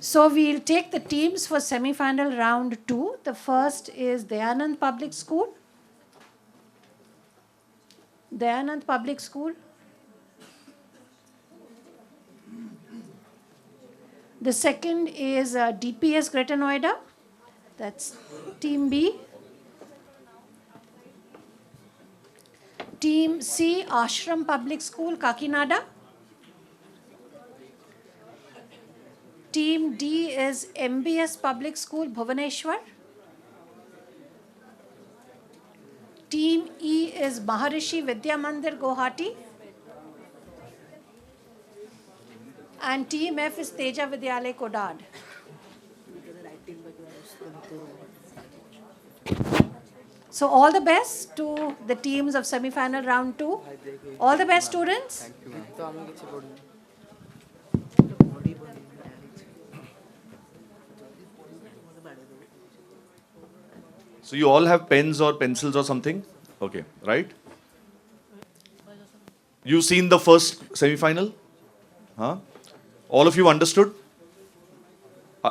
So we'll take the teams for semi-final round 2. The first is Dayanand Public School. Dayanand Public School. The second is DPS Greater Noida. That's Team B. Team C, Ashram Public School, Kakinada. Team D is MBS Public School, Bhubaneswar. Team E is Maharishi Vidya Mandir, Guwahati. And Team F is Teja Vidyalaya, Kodad. So all the best to the teams of semi-final round 2. All the best, students. So you all have pens or pencils or something? Okay, right? You seen the first semi-final? Huh? All of you understood?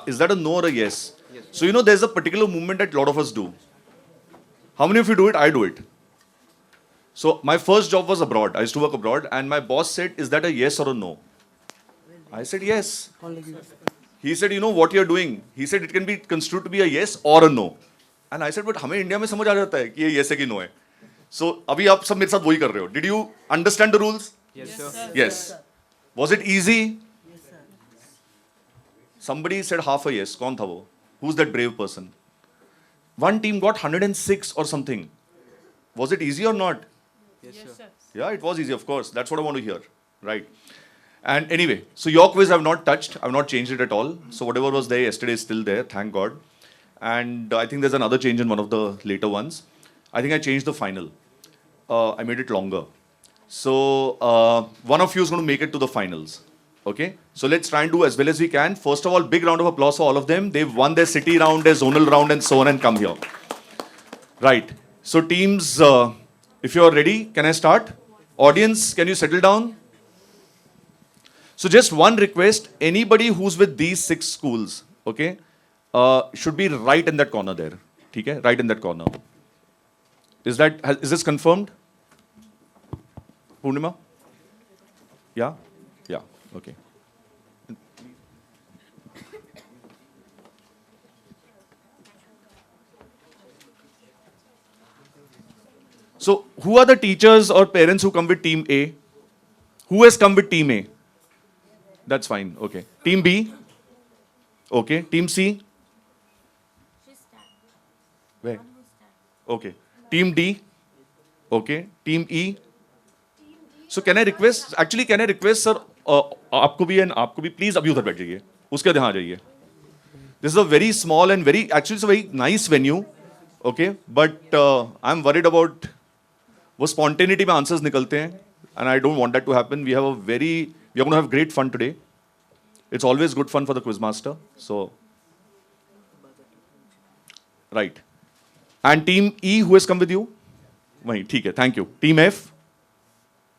Is that a no or a yes? So you know there's a particular movement that a lot of us do. How many of you do it? I do it. So my first job was abroad. I used to work abroad and my boss said, is that a yes or a no? I said yes. He said, you know what you're doing? He said it can be construed to be a yes or a no. And I said, but हमें India में समझ आ जाता है कि ये yes है कि no है. So अभी आप सब मेरे साथ वही कर रहे हो. Did you understand the rules? Yes, sir. Yes. Was it easy? Yes, sir. Somebody said half a yes. कौन था वो? Who's that brave person? One team got 106 or something. Was it easy or not? Yes, sir. Yeah, it was easy, of course. That's what I want to hear. Right. And anyway, so your quiz I've not touched. I've not changed it at all. So whatever was there yesterday is still there, thank God. And I think there's another change in one of the later ones. I think I changed the final. I made it longer. So one of you is going to make it to the finals. Okay? So let's try and do as well as we can. First of all, big round of applause for all of them. They've won their city round, their zonal round and so on and come here. Right. So teams, if you're ready, can I start? Audience, can you settle down? So just one request, anybody who's with these 6 schools, okay, should be right in that corner there. Okay? Right in that corner. Is this confirmed? Purnima? Yeah? Yeah, okay. So who are the teachers or parents who come with team A? Who has come with team A? That's fine, okay. Team B? Okay. Team C? Where? Okay. Team D? Okay. Team E? So can I request, actually can I request sir, आपको भी and आपको भी please अभी उधर बैठ जाइए, उसके यहाँ आ जाइए. This is a very small and very, actually it's a very nice venue, okay, but I'm worried about वो spontaneity में answers निकलते हैं, and I don't want that to happen. We are going to have great fun today. It's always good fun for the quizmaster. So, right. And team E, who has come with you? वही, ठीक है, thank you. Team F?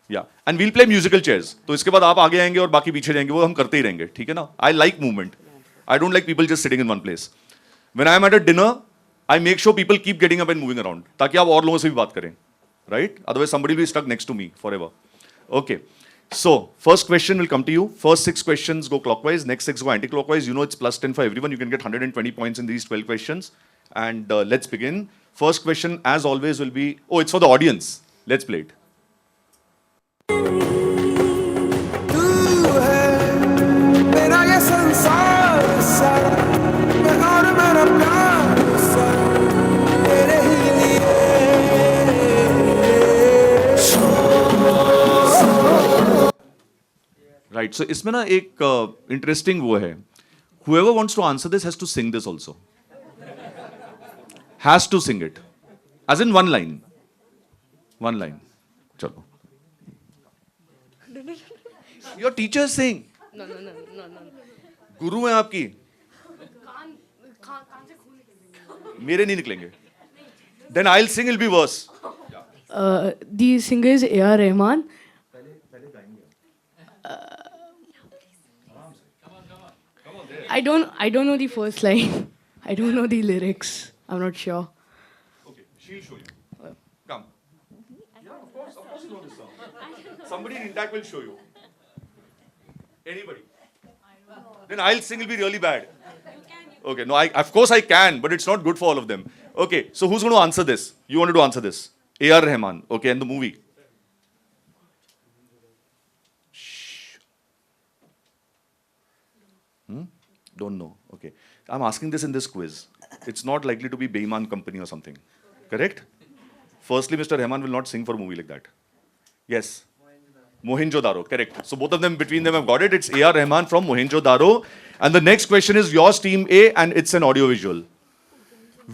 Yeah. And we'll play musical chairs. तो इसके बाद आप आगे आएंगे और बाकी पीछे जाएंगे, वो हम करते ही रहेंगे, ठीक है ना? I like movement. I don't like people just sitting in one place. When I am at a dinner, I make sure people keep getting up and moving around, ताकि आप और लोगों से भी बात करें. Right? Otherwise somebody will be stuck next to me forever. Okay. So, first question will come to you. First 6 questions go clockwise, next 6 go anti-clockwise. You know it's plus 10 for everyone. You can get 120 points in these 12 questions. And let's begin. First question, as always, will be... Oh, it's for the audience. Let's play it. Right. So, इसमें ना एक interesting वो है. Whoever wants to answer this has to sing this also. Has to sing it. As in one line. One line. चलो. Your teacher is saying. No. गुरु है आपकी. मेरे नहीं निकलेंगे. Then I'll sing, it'll be worse. The singer is A.R. Rahman. I don't know the first line. I don't know the lyrics. I'm not sure. Okay, she'll show you. Come. Yeah, of course you know this song. Somebody in Intact will show you. Anybody? Then I'll sing, it'll be really bad. Okay, no, of course I can, but it's not good for all of them. Okay, so who's going to answer this? You wanted to answer this. A.R. Rahman. Okay, and the movie. Shh. Don't know. Okay. I'm asking this in this quiz. It's not likely to be Beiman Company or something. Correct? Firstly, Mr. Rahman will not sing for a movie like that. Yes. Mohenjo-daro. Correct. So both of them, between them, have got it. It's A.R. Rahman from Mohenjo-daro. And the next question is yours, Team A, and it's an audiovisual.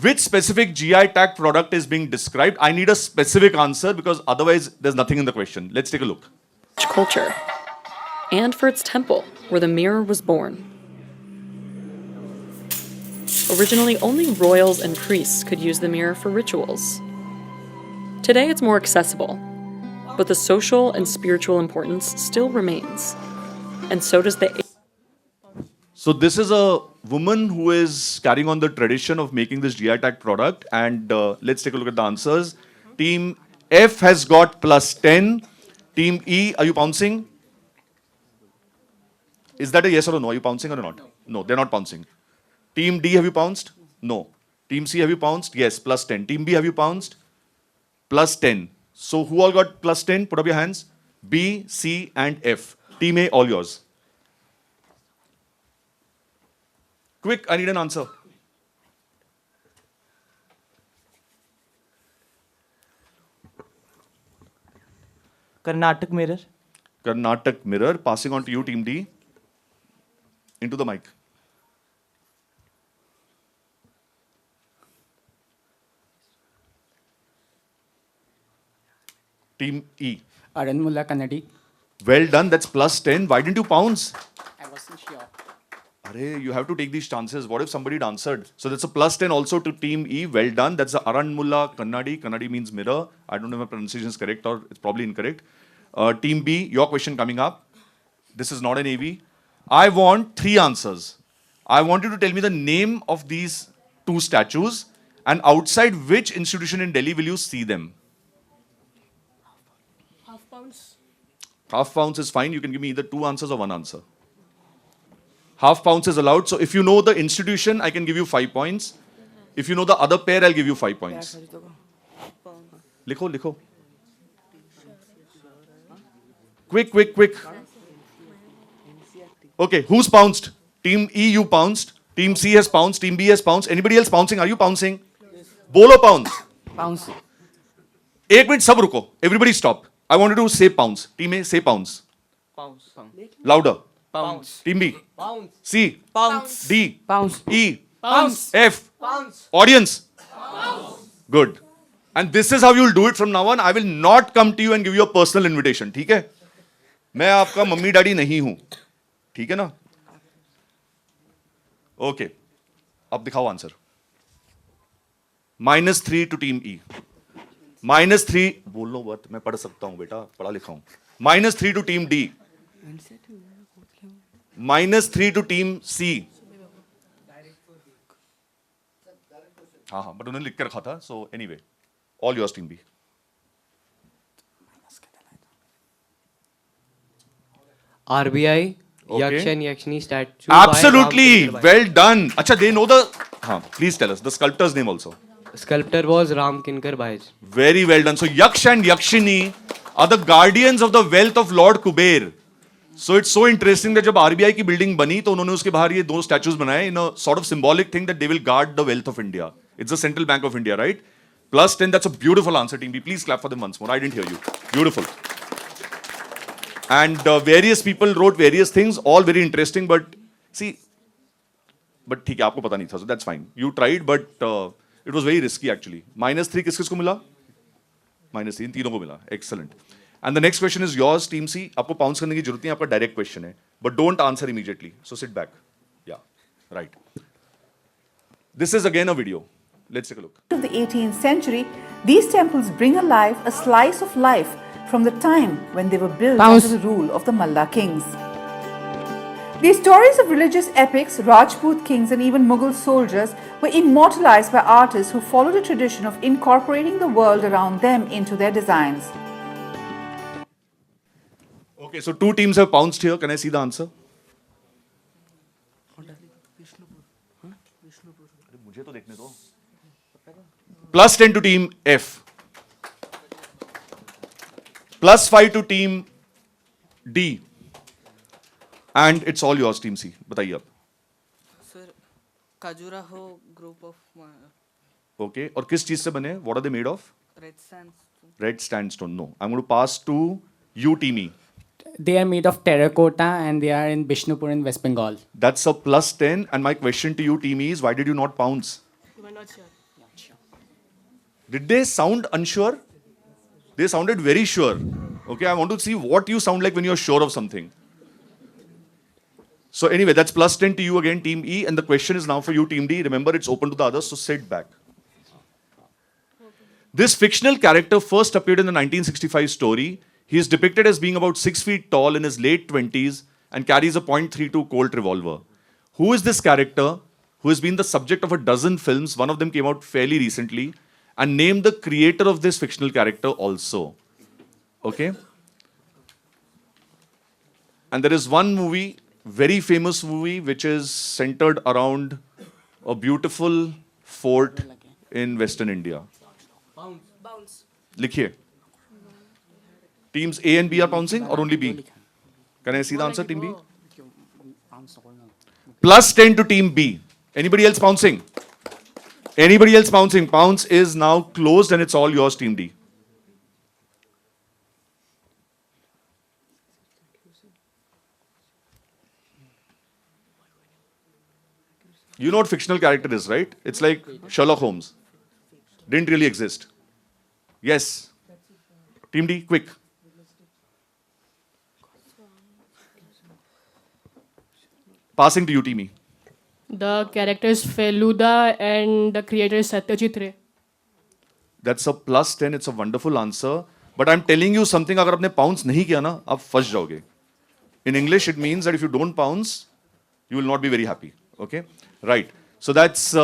Which specific GI tag product is being described? I need a specific answer because otherwise there's nothing in the question. Let's take a look. Culture, and for its temple, where the mirror was born. Originally, only royals and priests could use the mirror for rituals. Today, it's more accessible, but the social and spiritual importance still remains. And so does the... So this is a woman who is carrying on the tradition of making this GI tag product. And let's take a look at the answers. Team F has got +10. Team E, are you pouncing? Is that a yes or a no? Are you pouncing or not? No, they're not pouncing. Team D, have you pounced? No. Team C, have you pounced? Yes, +10. Team B, have you pounced? +10. So who all got +10? Put up your hands. B, C, and F. Team A, all yours. Quick, I need an answer. Karnataka Mirror. Karnataka Mirror. Passing on to you, Team D. Into the mic. Team E. Aranmula Kannadi. Well done. That's +10. Why didn't you pounce? I wasn't sure. Arey, you have to take these chances. What if somebody had answered? So that's a +10 also to Team E. Well done. That's the Aranmula Kannadi. Kannadi means mirror. I don't know if my pronunciation is correct or it's probably incorrect. Team B, your question coming up. This is not an AV. I want 3 answers. I want you to tell me the name of these 2 statues and outside which institution in Delhi will you see them? Half pounds is fine. You can give me either 2 answers or 1 answer. Half pounds is allowed. So if you know the institution, I can give you 5 points. If you know the other pair, I'll give you 5 points. Likho. Quick. Okay, who's pounced? Team E, you pounced. Team C has pounced. Team B has pounced. Anybody else pouncing? Are you pouncing? Bolo pounce. Pounce. 1 minute, sab ruko. Everybody stop. I want you to say pounce. Team A, say pounce. Pounce. Louder. Pounce. Team B. Pounce. C. Pounce. D. Pounce. E. Pounce. F. Pounce. Audience. Good. And this is how you'll do it from now on. I will not come to you and give you a personal invitation. ठीक है? मैं आपका mummy daddy नहीं हूं. ठीक है ना? Okay. अब दिखाओ आंसर. -3 to Team E. -3. बोल लो बात. मैं पढ़ सकता हूं बेटा. पढ़ा लिखा हूं. -3 to Team D. -3 to Team C. हाँ, but उन्होंने लिख कर रखा था. So anyway, all yours, Team B. RBI, Okay. Yaksh and Yakshini statue. Absolutely, by Ram Kinkar Bhai. well done. Acha, they know the. Please tell us the sculptor's name also. Sculptor was Ram Kinkar Bhai. Very well done. So Yaksh and Yakshini are the guardians of the wealth of Lord Kuber. So it's so interesting that जब RBI की building बनी तो उन्होंने उसके बाहर ये 2 statues बनाए in a sort of symbolic thing that they will guard the wealth of India. It's the Central Bank of India, right? +10. That's a beautiful answer, Team B. Please clap for them once more. I didn't hear you. Beautiful. And various people wrote various things, all very interesting. But see, but ठीक है आपको पता नहीं था, so that's fine. You tried, but it was very risky actually. -3 किस-किसको मिला? -3 इन तीनों को मिला. Excellent. And the next question is yours, Team C. आपको pounce करने की जरूरत नहीं है, आपका direct question है. But don't answer immediately. So sit back. Yeah, right. This is again a video. Let's take a look. Of the 18th century, these temples bring alive a slice of life from the time when they were built Bounce. under the rule of the Malla kings. These stories of religious epics, Rajput kings, and even Mughal soldiers were immortalized by artists who followed a tradition of incorporating the world around them into their designs. Okay, so two teams have pounced here. Can I see the answer? Plus 10 to team F. Plus 5 to team D. And it's all yours, team C. बताइए आप. Sir, Khajuraho group of Okay. और किस चीज से बने? What are they made of? red sands. Red sandstone. No. I'm going to pass to you, team E. They are made of terracotta and they are in Bishnupur in West Bengal. That's a plus 10. And my question to you, team E, is why did you not pounce? You are not sure. Did they sound unsure? They sounded very sure. Okay, I want to see what you sound like when you're sure of something. So anyway, that's plus 10 to you again, team E. And the question is now for you, team D. Remember, it's open to the others, so sit back. This fictional character first appeared in the 1965 story. He is depicted as being about 6 feet tall in his late 20s and carries a .32 Colt revolver. Who is this character who has been the subject of a dozen films? One of them came out fairly recently. And name the creator of this fictional character also. Okay? And there is one movie, very famous movie, which is centered around a beautiful fort in Western India. Bounce. Likhiye. Teams A and B are pouncing or only B? Can I see the answer, team B? Plus 10 to team B. Anybody else pouncing? Anybody else pouncing? Pounce is now closed and it's all yours, team D. You know what fictional character is, right? It's like Sherlock Holmes. Didn't really exist. Yes. Team D, quick. Passing to you, team E. The character is Feluda and the creator is Satyajit Ray. That's a plus 10. It's a wonderful answer. But I'm telling you something, अगर आपने pounce नहीं किया ना, आप फंस जाओगे. In English, it means that if you don't pounce, you will not be very happy. Okay? Right. So that's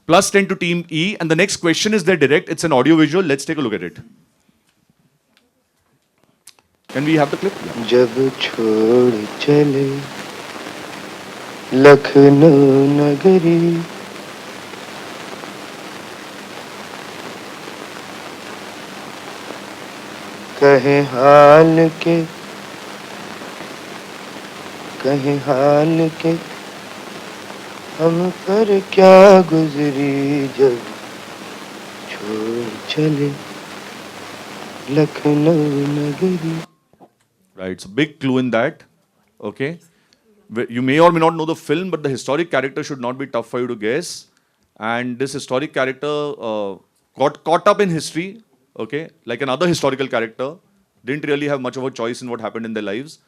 plus 10 to team E. And the next question is there direct. It's an audio visual. Let's take a look at it. Can we have the clip? Yeah. जब छोड़ चले लखनऊ नगरी कहे हाल के हम पर क्या गुजरी जब छोड़ चले लखनऊ नगरी. Right. So big clue in that. Okay. You may or may not know the film, but the historic character should not be tough for you to guess. And this historic character got caught up in history, okay, like another historical character, didn't really have much of a choice in what happened in their lives,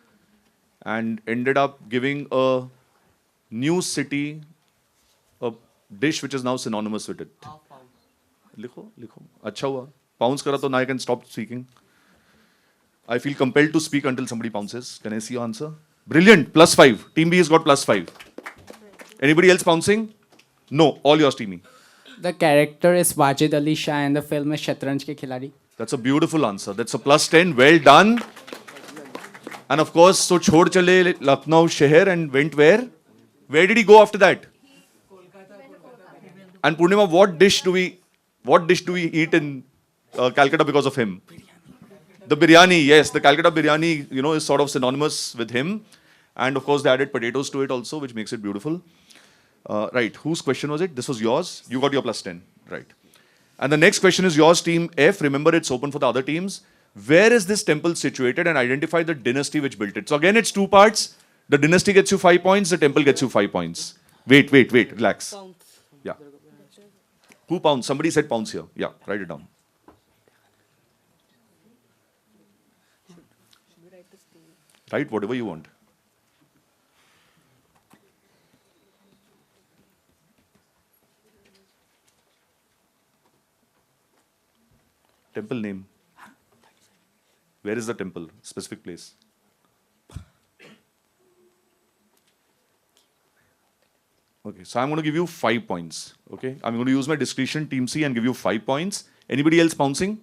and ended up giving a new city a dish which is now synonymous with it. Likho. Acha hua. Pounce kara to now I can stop speaking. I feel compelled to speak until somebody pounces. Can I see your answer? Brilliant. Plus 5. Team B has got plus 5. Anybody else pouncing? No. All yours, team E. The character is Wajid Ali Shah and the film is Shatranj Ke Khiladi. That's a beautiful answer. That's a plus 10. Well done. And of course, so chhod chale Lucknow Sheher and went where? Where did he go after that? And Purnima, what dish do we eat in Calcutta because of him? The biryani, yes. The Calcutta biryani, is sort of synonymous with him. And of course, they added potatoes to it also, which makes it beautiful. Right. Whose question was it? This was yours. You got your plus 10. Right. And the next question is yours, team F. Remember, it's open for the other teams. Where is this temple situated? And identify the dynasty which built it. So again, it's 2 parts. The dynasty gets you 5 points. The temple gets you 5 points. Wait. Relax. Yeah. Who pounds? Somebody said pounds here. Yeah. Write it down. Write whatever you want. Temple name. Where is the temple? Specific place. Okay, so I'm going to give you 5 points. Okay, I'm going to use my discretion, Team C, and give you 5 points. Anybody else bouncing?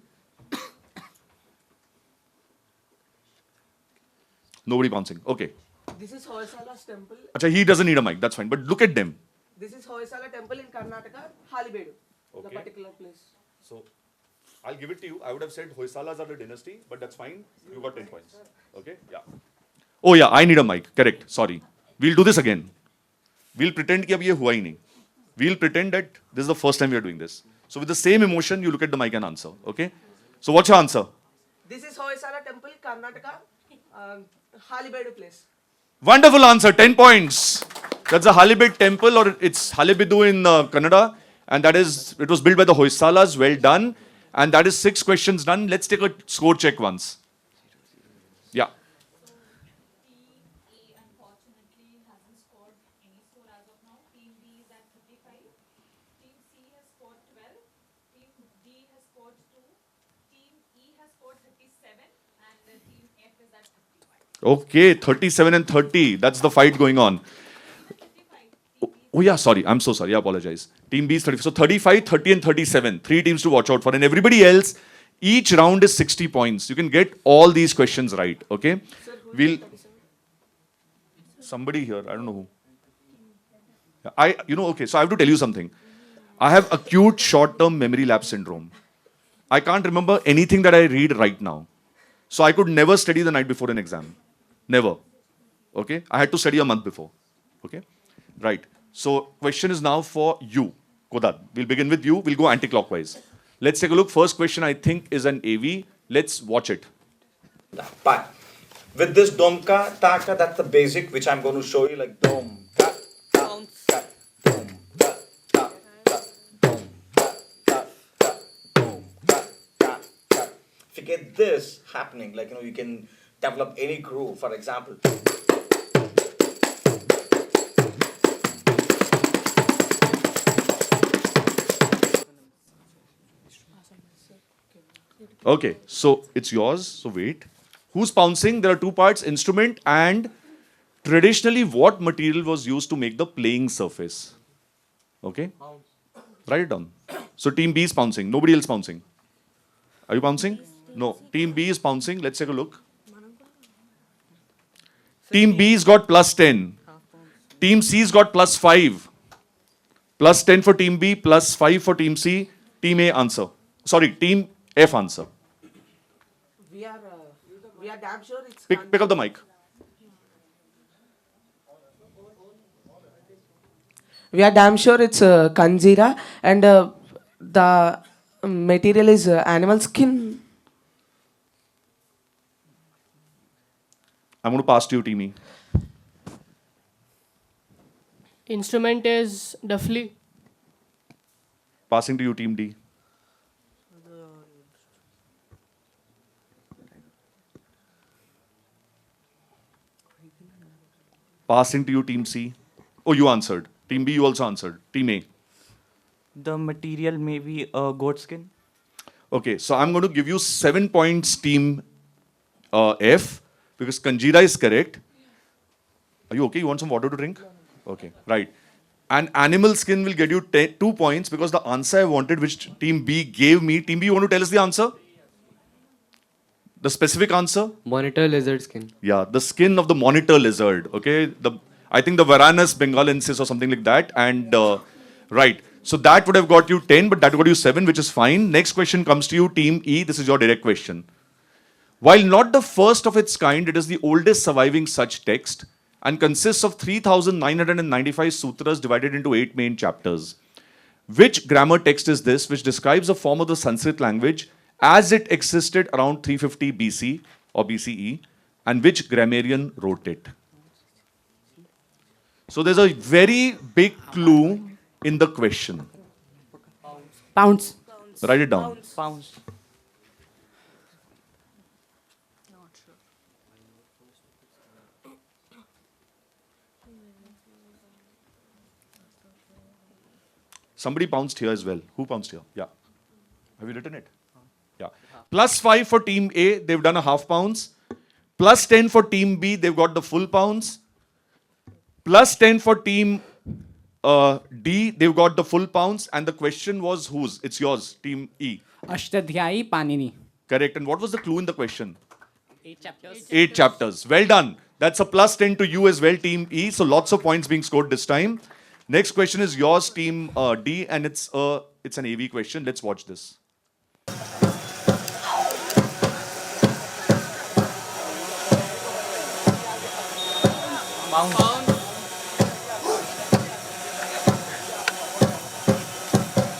Nobody bouncing. Okay. This is Hoysala's temple. Acha, he doesn't need a mic. That's fine. But look at them. This is Hoysala temple in Karnataka, Halibedu, the Okay. particular place. So I'll give it to you. I would have said Hoysalas are the dynasty, but that's fine. You got 10 points. Okay? Yeah. Oh yeah, I need a mic. Correct. Sorry. We'll do this again. We'll pretend कि अब ये हुआ ही नहीं. We'll pretend that this is the first time we are doing this. So with the same emotion, you look at the mic and answer. Okay? So what's your answer? This is Hoysala temple, Karnataka, Halibedu place. Wonderful answer. 10 points. That's a Halibid temple, or it's Halibidu in Kannada, and it was built by the Hoysalas. Well done. And that is 6 questions done. Let's take a score check once. Yeah. Okay, 37 and 30. That's the fight going on. Oh yeah, sorry. I'm so sorry. I apologize. Team B is 35. So 35, 30 and 37. 3 teams to watch out for. And everybody else, each round is 60 points. You can get all these questions right. Okay? Somebody here, I don't know who. Okay, so I have to tell you something. I have acute short-term memory lapse syndrome. I can't remember anything that I read right now. So I could never study the night before an exam. Never. Okay? I had to study a month before. Okay? Right. So question is now for you, Kodad. We'll begin with you. We'll go anti-clockwise. Let's take a look. First question, I think, is an AV. Let's watch it. But with this domka, taka, that's the basic, which I'm going to show you, like dom, ta, ta, ta, dom, ta, ta, ta, dom, ta, ta, ta, dom, ta, ta, ta. If you get this happening, like, you can develop any groove, for example. Okay, so it's yours. So wait. Who's pouncing? There are 2 parts, instrument and traditionally what material was used to make the playing surface? Okay? Write it down. So team B is pouncing. Nobody else pouncing. Are you pouncing? No. Team B is pouncing. Let's take a look. Team B's got plus 10. Team C's got plus 5. Plus 10 for team B, plus 5 for team C. Team A answer. Sorry, team F answer. We are damn sure it's Pick up the mic. We are damn sure it's Kanjira, and the material is animal skin. I'm going to pass to you, team E. Instrument is Duffly. Passing to you, team D. Passing to you, team C. Oh, you answered. Team B, you also answered. Team A. The material may be goat skin. Okay, so I'm going to give you 7 points, team F, because Kanjira is correct. Are you okay? You want some water to drink? Okay, right. And animal skin will get you 2 points because the answer I wanted, which team B gave me. Team B, you want to tell us the answer? The specific answer? Monitor lizard skin. Yeah, the skin of the monitor lizard. Okay, I think the Varanus bengalensis or something like that. And right, so that would have got you 10, but that got you 7, which is fine. Next question comes to you, team E. This is your direct question. While not the first of its kind, it is the oldest surviving such text and consists of 3,995 sutras divided into 8 main chapters. Which grammar text is this, which describes a form of the Sanskrit language as it existed around 350 BC or BCE, and which grammarian wrote it? So there's a very big clue in the question. Pounds. Write it down. Pounds. Somebody pounced here as well. Who pounced here? Yeah. Have you written it? Yeah. Plus 5 for team A, they've done a half pounds. Plus 10 for team B, they've got the full pounds. Plus 10 for team D, they've got the full pounds, and the question was whose? It's yours, team E. Ashtadhyayi Panini. Correct. And what was the clue in the question? 8 chapters. 8 chapters. Well done. That's a plus 10 to you as well, team E. So lots of points being scored this time. Next question is yours, team D, and it's an AV question. Let's watch this.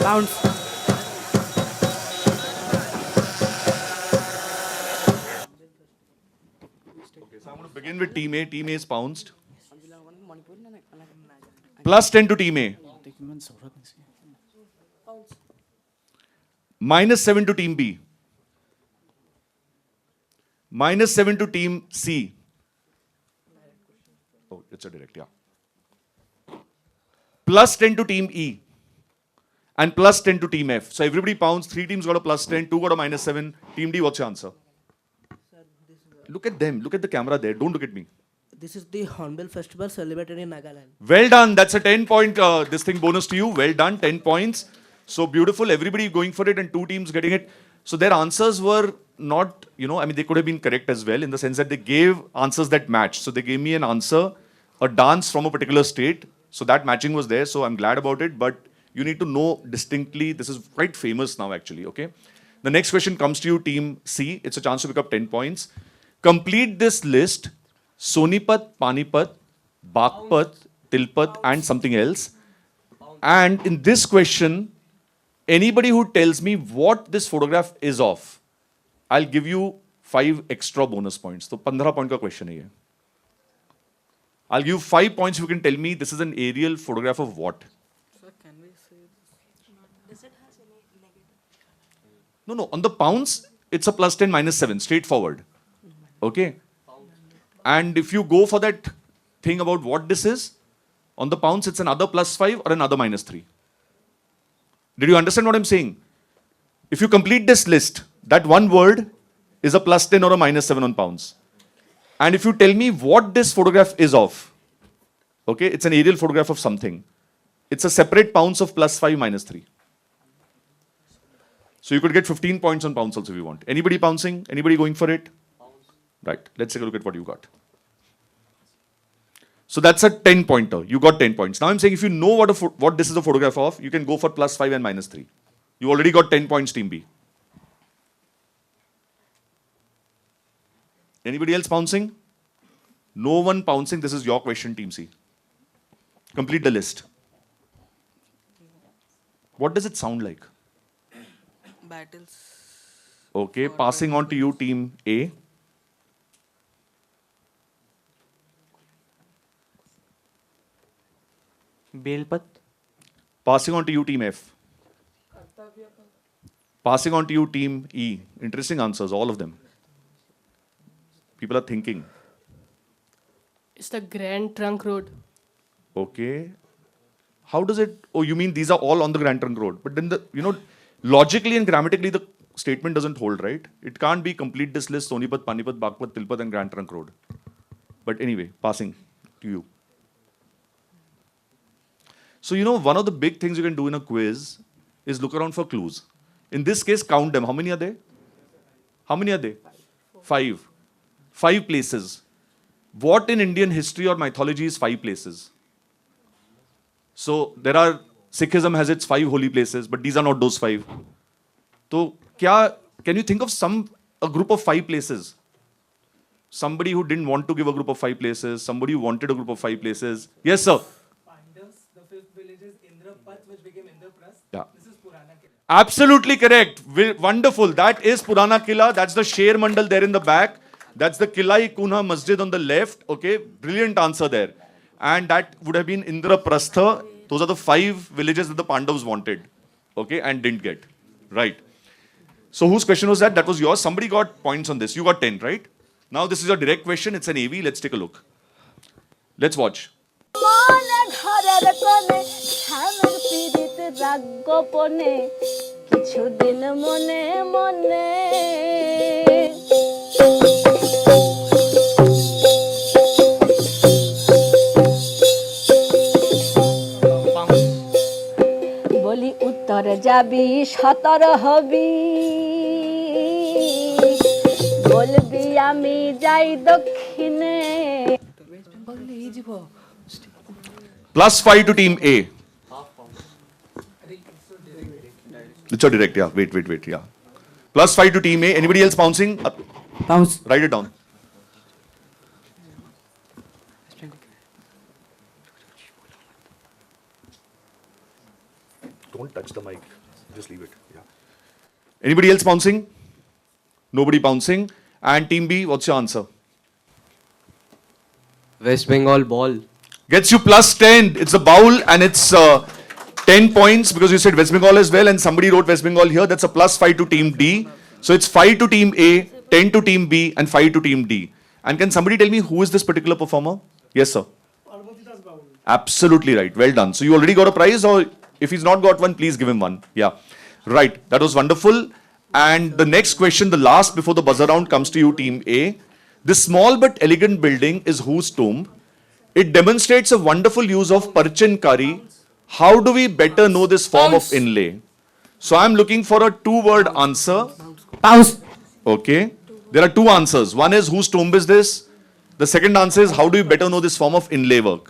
Pounds. Okay, so I'm going to begin with team A. Team A is pounced. Plus 10 to team A. Minus 7 to team B. Minus 7 to team C. Oh, it's a direct, yeah. Plus 10 to team E. And plus 10 to team F. So everybody pounds. 3 teams got a plus 10, 2 got a minus 7. Team D, what's your answer? Look at them. Look at the camera there. Don't look at me. This is the Hornbill Festival celebrated in Nagaland. Well done. That's a 10-point bonus to you. Well done. 10 points. So beautiful. Everybody going for it and 2 teams getting it. So their answers were not, they could have been correct as well in the sense that they gave answers that matched. So they gave me an answer, a dance from a particular state. So that matching was there. So I'm glad about it. But you need to know distinctly. This is quite famous now, actually. Okay. The next question comes to you, team C. It's a chance to pick up 10 points. Complete this list. Sonipat, Panipat, Bagpat, Tilpat, and something else. And in this question, anybody who tells me what this photograph is of, I'll give you 5 extra bonus points. So 15 point ka question hai ye. I'll give you 5 points if you can tell me this is an aerial photograph of what. Sir, can we say Does it have any negative? No. On the pounds, it's a plus 10 minus 7, straightforward. Okay. And if you go for that thing about what this is, on the pounds, it's another plus 5 or another minus 3. Did you understand what I'm saying? If you complete this list, that one word is a plus 10 or a minus 7 on pounds. And if you tell me what this photograph is of, okay, it's an aerial photograph of something. It's a separate pounds of plus 5, minus 3. So you could get 15 points on pounds also if you want. Anybody pouncing? Anybody going for it? Right. Let's take a look at what you got. So that's a 10-pointer. You got 10 points. Now I'm saying if you know what this is a photograph of, you can go for plus 5 and minus 3. You already got 10 points, team B. Anybody else pouncing? No one pouncing. This is your question, team C. Complete the list. What does it sound like? battles? Okay, passing on to you, team A. Belpat. Passing on to you, team F. Passing on to you, team E. Interesting answers, all of them. People are thinking. It's the Grand Trunk Road. Okay. How does it? Oh, you mean these are all on the Grand Trunk Road? But then logically and grammatically, the statement doesn't hold, right? It can't be complete this list: Sonipat, Panipat, Bagpat, Tilpat, and Grand Trunk Road. But anyway, passing to you. So one of the big things you can do in a quiz is look around for clues. In this case, count them. How many are there? How many are there? 5. 5 places. What in Indian history or mythology is 5 places? So there are, Sikhism has its 5 holy places, but these are not those 5. So can you think of a group of 5 places? Somebody who didn't want to give a group of 5 places, somebody who wanted a group of 5 places. Yes, sir. Pandavs, the 5th village is Indrapat, which became Indraprasth. Yeah. This is Purana Killa. Absolutely correct. Wonderful. That is Purana Killa. That's the Sher Mandal there in the back. That's the Qilai-e-Kunha Masjid on the left. Okay, brilliant answer there. And that would have been Indraprastha. Those are the 5 villages that the Pandavas wanted. Okay, and didn't get. Right. So whose question was that? That was yours. Somebody got points on this. You got 10, right? Now this is your direct question. It's an AV. Let's take a look. Let's watch. যাবি 17 হবি বলবি আমি যাই দক্ষিণে +5 to team A. It's your direct, yeah. Wait, yeah. +5 to team A. Anybody else bouncing? Bounce. Write it down. Don't touch the mic. Just leave it. Yeah. Anybody else bouncing? Nobody bouncing. And team B, what's your answer? West Bengal ball. Gets you +10. It's a bowl and it's 10 points because you said West Bengal as well and somebody wrote West Bengal here. That's a +5 to team D. So it's 5 to team A, 10 to team B and 5 to team D. And can somebody tell me who is this particular performer? Yes, sir. Absolutely right. Well done. So you already got a prize, or if he's not got one, please give him one. Yeah. Right. That was wonderful. And the next question, the last before the buzzer round, comes to you, team A. This small but elegant building is whose tomb? It demonstrates a wonderful use of Parchinkari. How do we better know this form of inlay? So I'm looking for a two-word answer. Bounce. Okay. There are two answers. One is whose tomb is this? The second answer is how do you better know this form of inlay work?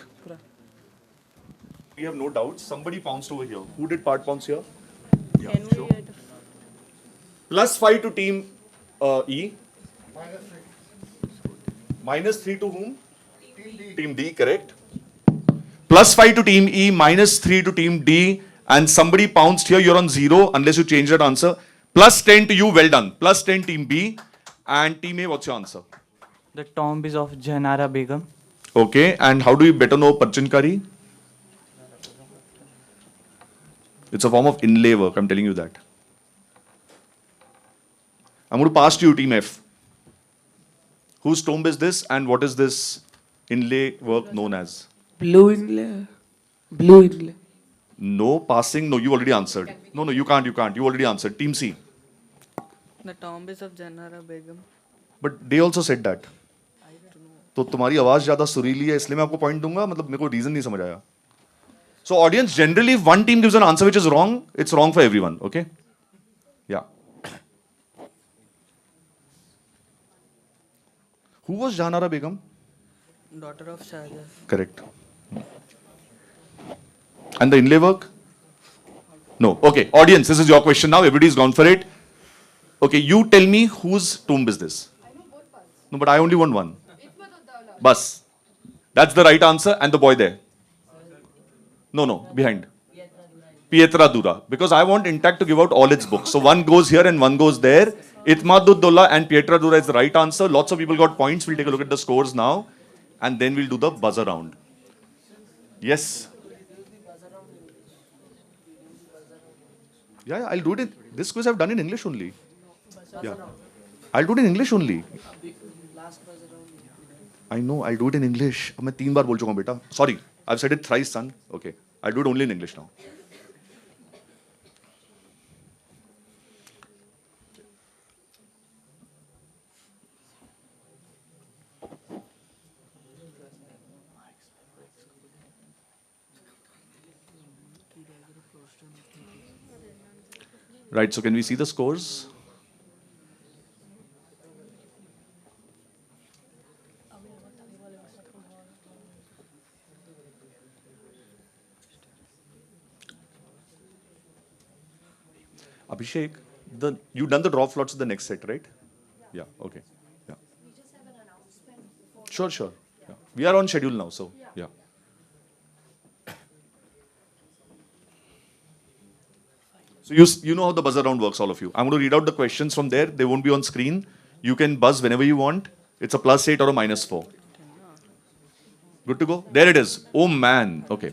We have no doubts. Somebody pounced over here. Who did part pounce here? Yeah, sure. +5 to team E. -3 to whom? Team D, correct. +5 to team E, -3 to team D, and somebody pounced here. You're on 0 unless you change that answer. +10 to you. Well done. +10 team B, and team A. What's your answer? The tomb is of Jahanara Begum. Okay, and how do you better know Parchinkari? It's a form of inlay work. I'm telling you that. I'm going to pass to you, team F. Whose tomb is this, and what is this inlay work known as? Blue inlay. Blue inlay. No, passing. No, you already answered. No, you can't. You already answered. Team C. The tomb is of Jahanara Begum. But they also said that. तो तुम्हारी आवाज ज्यादा सुरीली है इसलिए मैं आपको point दूंगा मतलब मेरे को रीजन नहीं समझ आया So audience, generally if one team gives an answer which is wrong, it's wrong for everyone, okay? Yeah. Who was Jahanara Begum? Daughter of Shahjahan. Correct. And the inlay work? No. Okay, audience, this is your question now. Everybody's gone for it. Okay, you tell me whose tomb is this? No, but I only want one. Bus. That's the right answer. And the boy there. No, behind. Pietra Dura. Because I want Intact to give out all its books. So one goes here and one goes there. Itmaduddollah and Pietra Dura is the right answer. Lots of people got points. We'll take a look at the scores now. And then we'll do the buzzer round. Yes. Yeah, I'll do it in this quiz I've done in English only. Yeah. I'll do it in English only. I know, I'll do it in English. अब मैं 3 बार बोल चुका हूँ बेटा. Sorry, I've said it thrice, son. Okay, I'll do it only in English now. Right, so can we see the scores? Abhishek, you've done the draw slots of the next set, right? Yeah, okay. Yeah. We just have an announcement before. Sure. Yeah. We are on schedule now, so yeah. So you know how the buzzer round works, all of you. I'm going to read out the questions from there. They won't be on screen. You can buzz whenever you want. It's a +8 or a -4. Good to go? There it is. Oh man. Okay.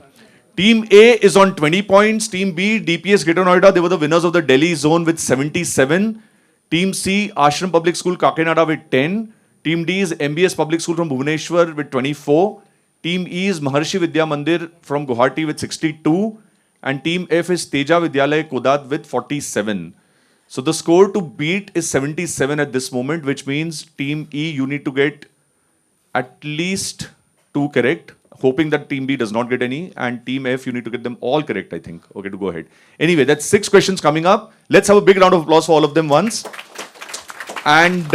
Team A is on 20 points. Team B, DPS Greater Noida, they were the winners of the Delhi zone with 77. Team C, Ashram Public School, Kakinada with 10. Team D is MBS Public School from Bhubaneswar with 24. Team E is Maharshi Vidya Mandir from Guwahati with 62. And Team F is Teja Vidyalaya Kodat with 47. So the score to beat is 77 at this moment, which means Team E, you need to get at least 2 correct. hoping that Team B does not get any, and Team F, you need to get them all correct, I think. Okay, to go ahead. Anyway, that's 6 questions coming up. Let's have a big round of applause for all of them once. And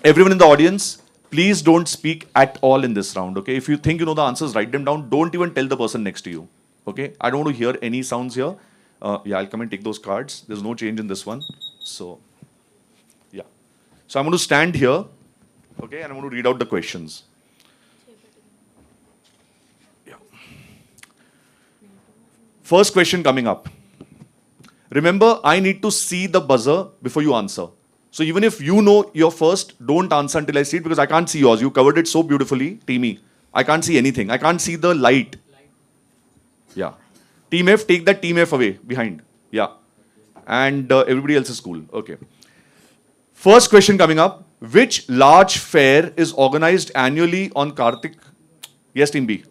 everyone in the audience, please don't speak at all in this round, okay? If you think you know the answers, write them down. Don't even tell the person next to you, okay? I don't want to hear any sounds here. Yeah, I'll come and take those cards. There's no change in this one. So, yeah. So I'm going to stand here, okay, and I'm going to read out the questions. Yeah. First question coming up. Remember, I need to see the buzzer before you answer. So even if you know your first, don't answer until I see it, because I can't see yours. You covered it so beautifully, Team E. I can't see anything. I can't see the light. Yeah. Team F, take that Team F away, behind. Yeah. And everybody else is cool. Okay. First question coming up. Which large fair is organized annually on Kartik? Yes, Team B.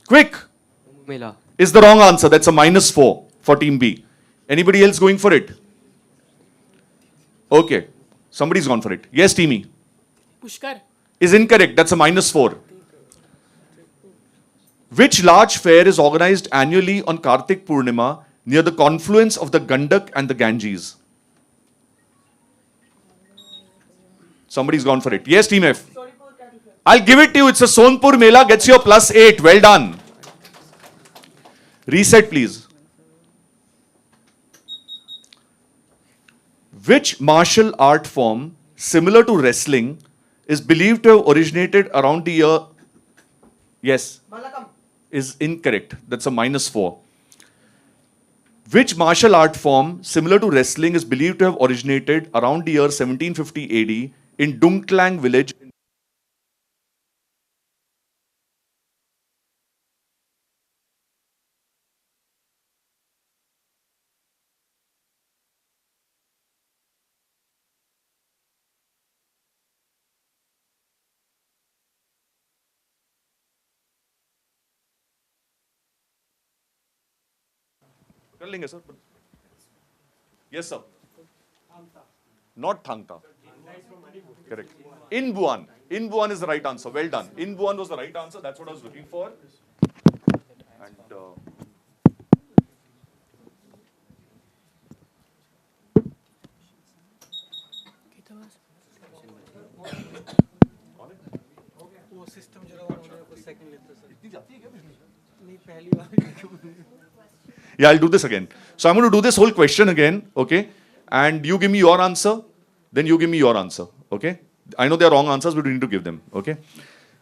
Quick! Mela. Is the wrong answer. That's a -4 for Team B. Anybody else going for it? Okay. Somebody's gone for it. Yes, Team E. Pushkar. Is incorrect. That's a -4. Which large fair is organized annually on Kartik Purnima near the confluence of the Gandak and the Ganges? Somebody's gone for it. Yes, Team F. I'll give it to you. It's a Sonpur Mela. Gets you a +8. Well done. Reset, please. Which martial art form, similar to wrestling, is believed to have originated around the year... Yes. Is incorrect. That's a -4. Which martial art form, similar to wrestling, is believed to have originated around the year 1750 AD in Dungtlang village? Sir. Yes, sir. Not Thangta. Correct. Inbuan. Inbuan is the right answer. Well done. Inbuan was the right answer. That's what I was looking for. And yeah, I'll do this again. So I'm going to do this whole question again, okay? And you give me your answer, then you give me your answer, okay? I know they're wrong answers, but we need to give them, okay?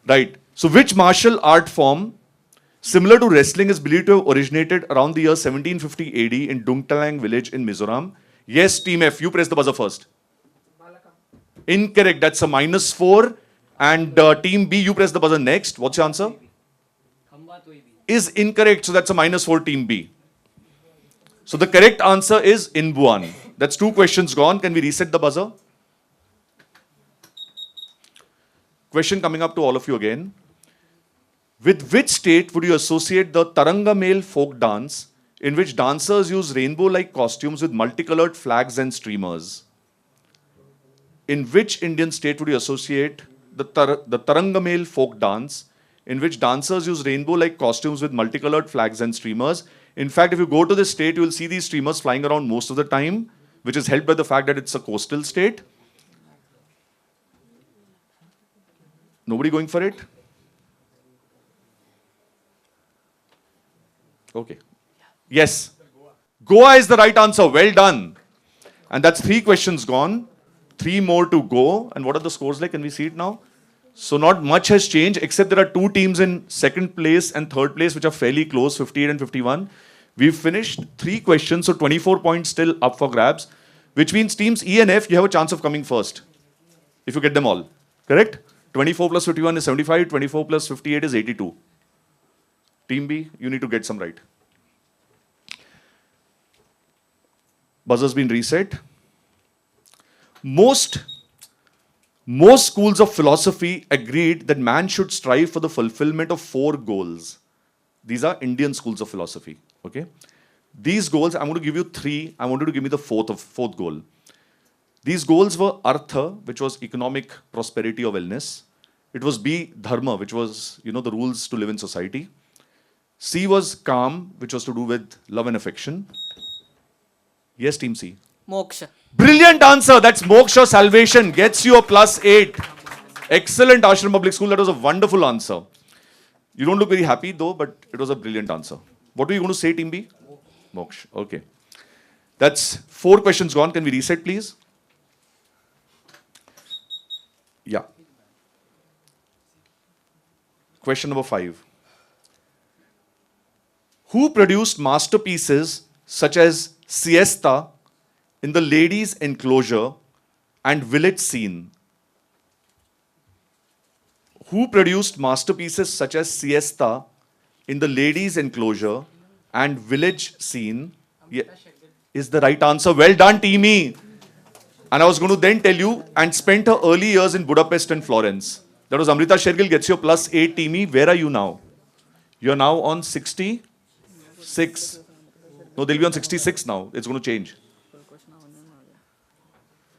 Right. So which martial art form, similar to wrestling, is believed to have originated around the year 1750 AD in Dungtlang village in Mizoram? Yes, Team F, you press the buzzer first. Incorrect. That's a -4. And Team B, you press the buzzer next. What's your answer? Is incorrect. So that's a -4, Team B. So the correct answer is Inbuan. That's 2 questions gone. Can we reset the buzzer? Question coming up to all of you again. With which state would you associate the Tarangamel folk dance, in which dancers use rainbow-like costumes with multicolored flags and streamers? In which Indian state would you associate the Tarangamel folk dance, in which dancers use rainbow-like costumes with multicolored flags and streamers? In fact, if you go to this state, you will see these streamers flying around most of the time, which is helped by the fact that it's a coastal state. Nobody going for it? Okay. Yes. Goa is the right answer. Well done. And that's 3 questions gone. 3 more to go. And what are the scores like? Can we see it now? So not much has changed, except there are 2 teams in 2nd place and 3rd place, which are fairly close, 58 and 51. We've finished 3 questions, so 24 points still up for grabs, which means teams E and F, you have a chance of coming first, if you get them all. Correct? 24 plus 51 is 75, 24 plus 58 is 82. Team B, you need to get some right. Buzzer's been reset. Most schools of philosophy agreed that man should strive for the fulfillment of 4 goals. These are Indian schools of philosophy, okay? These goals, I'm going to give you 3. I want you to give me the fourth goal. These goals were Artha, which was economic prosperity or wellness, It was B, dharma, which was, the rules to live in society. C was calm, which was to do with love and affection. Yes, team C. Moksha. Brilliant answer. That's moksha, salvation. Gets you a +8. Excellent, Ashram Public School. That was a wonderful answer. You don't look very happy though, but it was a brilliant answer. What were you going to say, team B? Moksha. Okay. That's 4 questions gone. Can we reset, please? Yeah. Question number 5. Who produced masterpieces such as Siesta in the ladies' enclosure and village scene? Who produced masterpieces such as Siesta in the ladies' enclosure and village scene? Yeah, is the right answer. Well done, team E. And I was going to then tell you, and spent her early years in Budapest and Florence. That was Amrita Shergill, gets you a +8, team E. Where are you now? You're now on 66. No, they'll be on 66 now. It's going to change.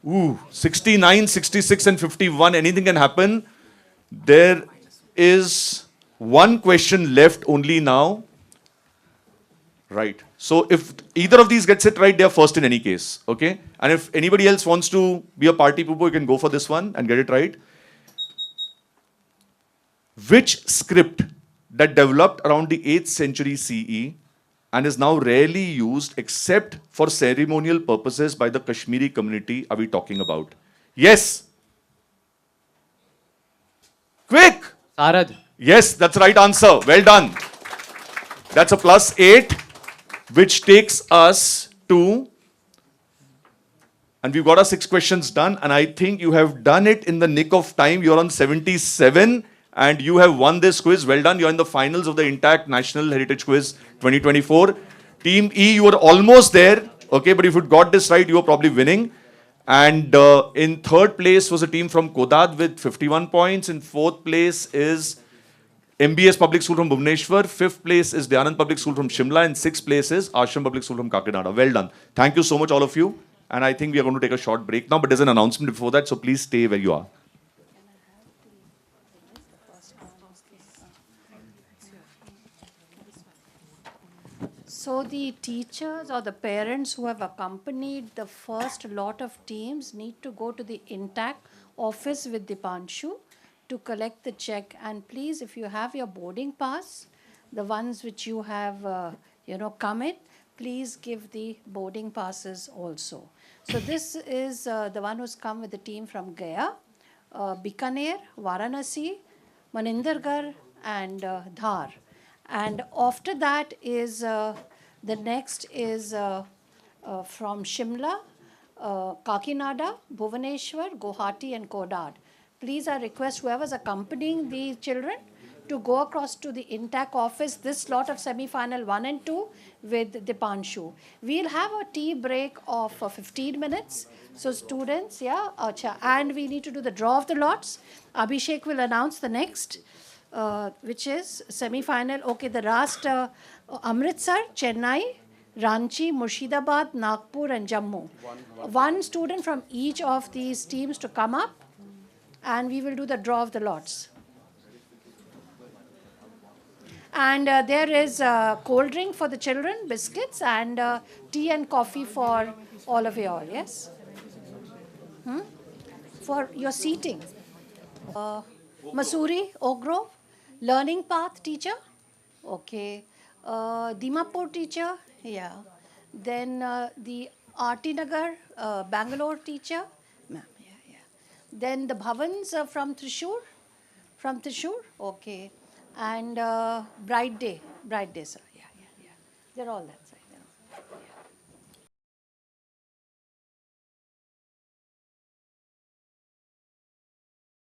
Ooh, 69, 66 and 51. Anything can happen. There is 1 question left only now. Right. So if either of these gets it right, they are first in any case. Okay. And if anybody else wants to be a party pooper, you can go for this one and get it right. Which script that developed around the 8th century CE and is now rarely used except for ceremonial purposes by the Kashmiri community are we talking about? Yes. Quick. Sarad. Yes, that's the right answer. Well done. That's a +8, which takes us to, and we've got our 6 questions done, and I think you have done it in the nick of time. You're on 77, and you have won this quiz. Well done. You're in the finals of the Intact National Heritage Quiz 2024. Team E, you were almost there, okay, but if you got this right, you were probably winning. And in 3rd place was a team from Kodad with 51 points. In 4th place is MBS Public School from Bhubaneswar. 5th place is Dyanand Public School from Shimla. And 6th place is Ashram Public School from Kakinada. Well done. Thank you so much, all of you. And I think we are going to take a short break now, but there's an announcement before that, so please stay where you are. So the teachers or the parents who have accompanied the first lot of teams need to go to the Intact office with Dipanshu to collect the check. And please, if you have your boarding pass, the ones which you have, come in, please give the boarding passes also. So this is the one who's come with the team from Gaya, Bikaner, Varanasi, Manindergarh and Dhar. And after that is, the next is from Shimla, Kakinada, Bhubaneswar, Guwahati and Kodad. Please, I request whoever's accompanying the children to go across to the Intact office, this lot of semi-final 1 and 2 with Dipanshu. We'll have a tea break of 15 minutes. So students, and we need to do the draw of the lots. Abhishek will announce the next, which is semi-final. Okay, the last Amritsar, Chennai, Ranchi, Murshidabad, Nagpur and Jammu. One student from each of these teams to come up, and we will do the draw of the lots. And there is cold drink for the children, biscuits, and tea and coffee for all of you all, yes? For your seating. Masuri, Oak Grove, Learning Path teacher, okay. Dimapur teacher, yeah. Then the RT Nagar, Bangalore teacher, ma'am, yeah. Then the Bhavans from Thrissur, okay. And Bright Day, sir, yeah. They're all that side.